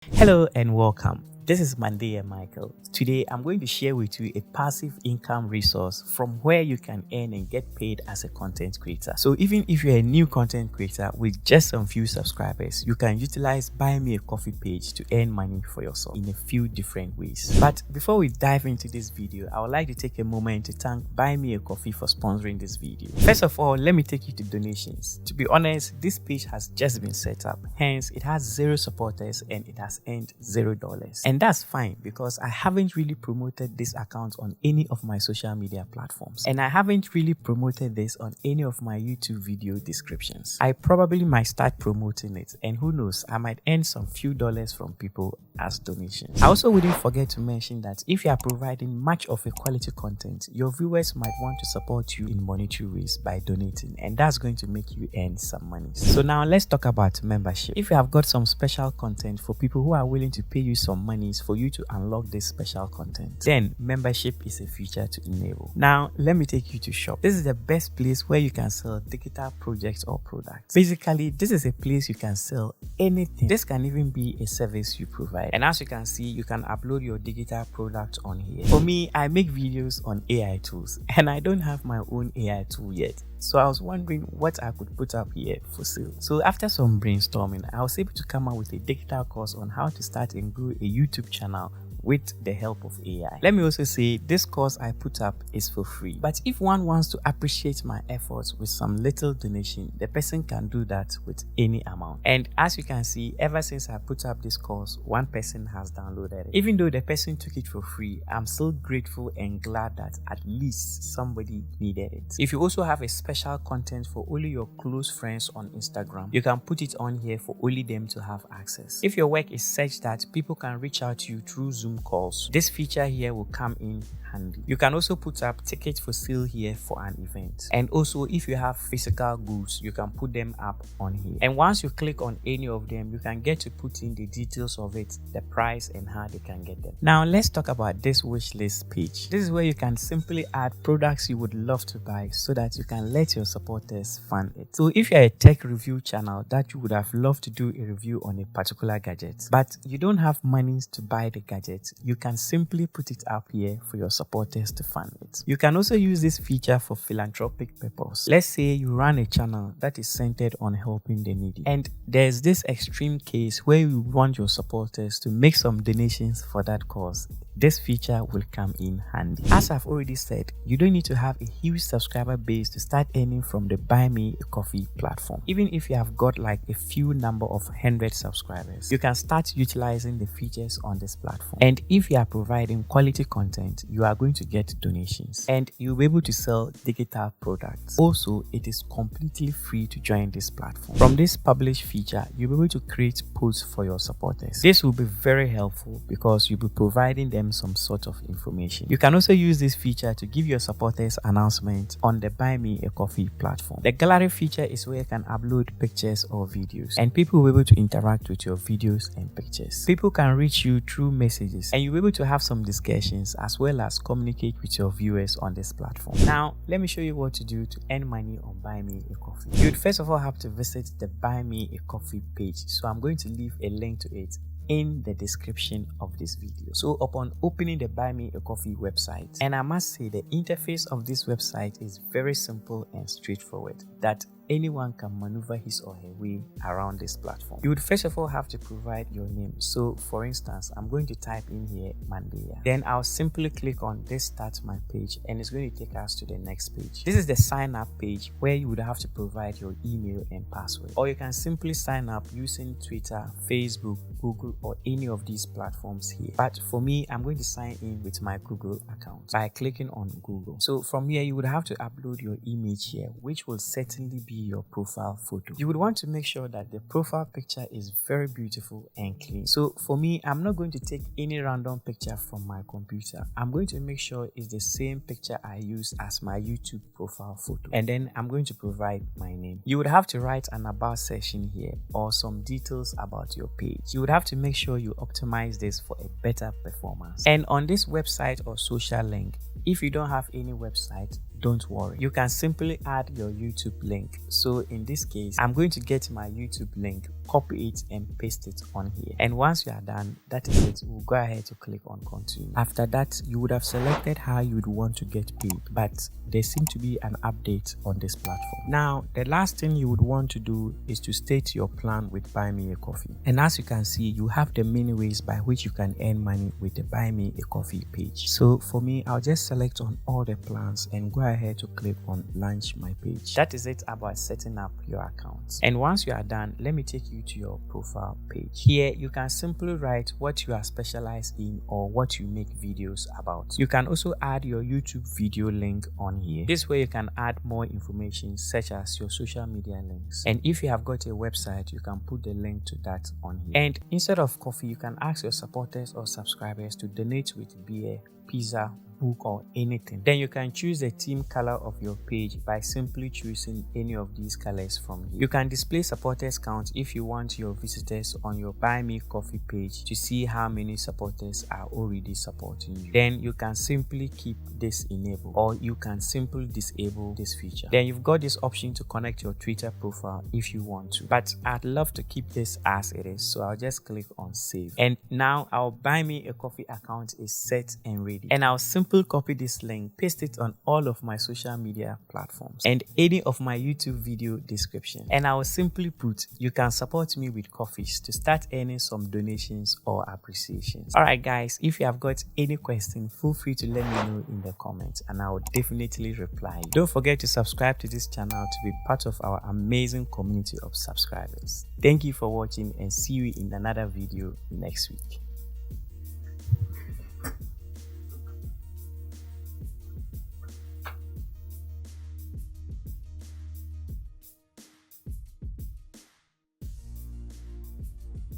Hello and welcome. This is Mandeiya Michael. Today I'm going to share with you a passive income resource from where you can earn and get paid as a content creator. So even if you're a new content creator with just some few subscribers, you can utilize Buy Me a Coffee page to earn money for yourself in a few different ways. But before we dive into this video, I would like to take a moment to thank Buy Me a Coffee for sponsoring this video. First of all, let me take you to donations. To be honest, this page has just been set up, hence it has 0 supporters and it has earned $0. And that's fine because I haven't really promoted this account on any of my social media platforms, and I haven't really promoted this on any of my YouTube video descriptions. I probably might start promoting it, and who knows, I might earn some few dollars from people as donations. I also wouldn't forget to mention that if you are providing much of a quality content, your viewers might want to support you in monetary ways by donating, and that's going to make you earn some money. So now let's talk about membership. If you have got some special content for people who are willing to pay you some money for you to unlock this special content, then membership is a feature to enable. Now let me take you to shop. This is the best place where you can sell digital projects or products. Basically, this is a place you can sell anything. This can even be a service you provide, and as you can see, you can upload your digital product on here. For me, I make videos on AI tools, and I don't have my own AI tool yet. So I was wondering what I could put up here for sale. So after some brainstorming, I was able to come up with a digital course on how to start and grow a YouTube channel with the help of AI. Let me also say this course I put up is for free, but if one wants to appreciate my efforts with some little donation, the person can do that with any amount. And as you can see, ever since I put up this course, one person has downloaded it. Even though the person took it for free, I'm still grateful and glad that at least somebody needed it. If you also have a special content for only your close friends on Instagram, you can put it on here for only them to have access. If your work is such that people can reach out to you through Zoom calls, this feature here will come in handy. You can also put up tickets for sale here for an event, and also if you have physical goods, you can put them up on here, and once you click on any of them, you can get to put in the details of it, the price, and how they can get them. Now let's talk about this wish list page. This is where you can simply add products you would love to buy so that you can let your supporters fund it. So if you're a tech review channel that you would have loved to do a review on a particular gadget, but you don't have money to buy the gadget, you can simply put it up here for your supporters to fund it. You can also use this feature for philanthropic purpose. Let's say you run a channel that is centered on helping the needy, and there's this extreme case where you want your supporters to make some donations for that cause. This feature will come in handy. As I've already said, you don't need to have a huge subscriber base to start earning from the Buy Me a Coffee platform. Even if you have got like a few number of 100 subscribers, you can start utilizing the features on this platform. And if you are providing quality content, you are going to get donations and you'll be able to sell digital products. Also, it is completely free to join this platform. From this publish feature, you'll be able to create posts for your supporters. This will be very helpful because you'll be providing them some sort of information. You can also use this feature to give your supporters announcement on the Buy Me a Coffee platform. The gallery feature is where you can upload pictures or videos, and people will be able to interact with your videos and pictures. People can reach you through messages, and you'll be able to have some discussions as well as communicate with your viewers on this platform. Now let me show you what to do to earn money on Buy Me a Coffee. You'd first of all have to visit the Buy Me a Coffee page, so I'm going to leave a link to it in the description of this video. So upon opening the Buy Me a Coffee website, and I must say the interface of this website is very simple and straightforward, that anyone can maneuver his or her way around this platform. You would first of all have to provide your name. So for instance, I'm going to type in here Mandeiya. Then I'll simply click on this start my page, and it's going to take us to the next page. This is the sign up page where you would have to provide your email and password, or you can simply sign up using Twitter, Facebook, Google, or any of these platforms here. But for me, I'm going to sign in with my Google account by clicking on Google. So from here, you would have to upload your image here, which will certainly be your profile photo. You would want to make sure that the profile picture is very beautiful and clean. So for me, I'm not going to take any random picture from my computer. I'm going to make sure it's the same picture I use as my YouTube profile photo, and then I'm going to provide my name. You would have to write an about section here or some details about your page. You would have to make sure you optimize this for a better performance. And on this website or social link, if you don't have any website, don't worry. You can simply add your YouTube link. So in this case, I'm going to get my YouTube link, copy it and paste it on here. And once you are done, that is it. We'll go ahead to click on continue. After that, you would have selected how you would want to get paid, but there seems to be an update on this platform. Now, the last thing you would want to do is to state your plan with Buy Me a Coffee. And as you can see, you have the many ways by which you can earn money with the Buy Me a Coffee page. So for me, I'll just select on all the plans and go ahead to click on launch my page. That is it about setting up your account. And once you are done, let me take you to your profile page. Here, you can simply write what you are specialized in or what you make videos about. You can also add your YouTube video link on here. This way you can add more information such as your social media links. And if you have got a website, you can put the link to that on here. And instead of coffee, you can ask your supporters or subscribers to donate with beer, pizza, book or anything. Then you can choose the theme color of your page by simply choosing any of these colors from here. You can display supporters count if you want your visitors on your Buy Me Coffee page to see how many supporters are already supporting you. Then you can simply keep this enabled, or you can simply disable this feature. Then you've got this option to connect your Twitter profile if you want to, but I'd love to keep this as it is, so I'll just click on save. And now our Buy Me a Coffee account is set and ready, and I'll simply copy this link, paste it on all of my social media platforms and any of my YouTube video description, and I will simply put, you can support me with coffees to start earning some donations or appreciations. Alright guys, if you have got any question, feel free to let me know in the comments and I will definitely reply. Don't forget to subscribe to this channel to be part of our amazing community of subscribers. Thank you for watching and see you in another video next week.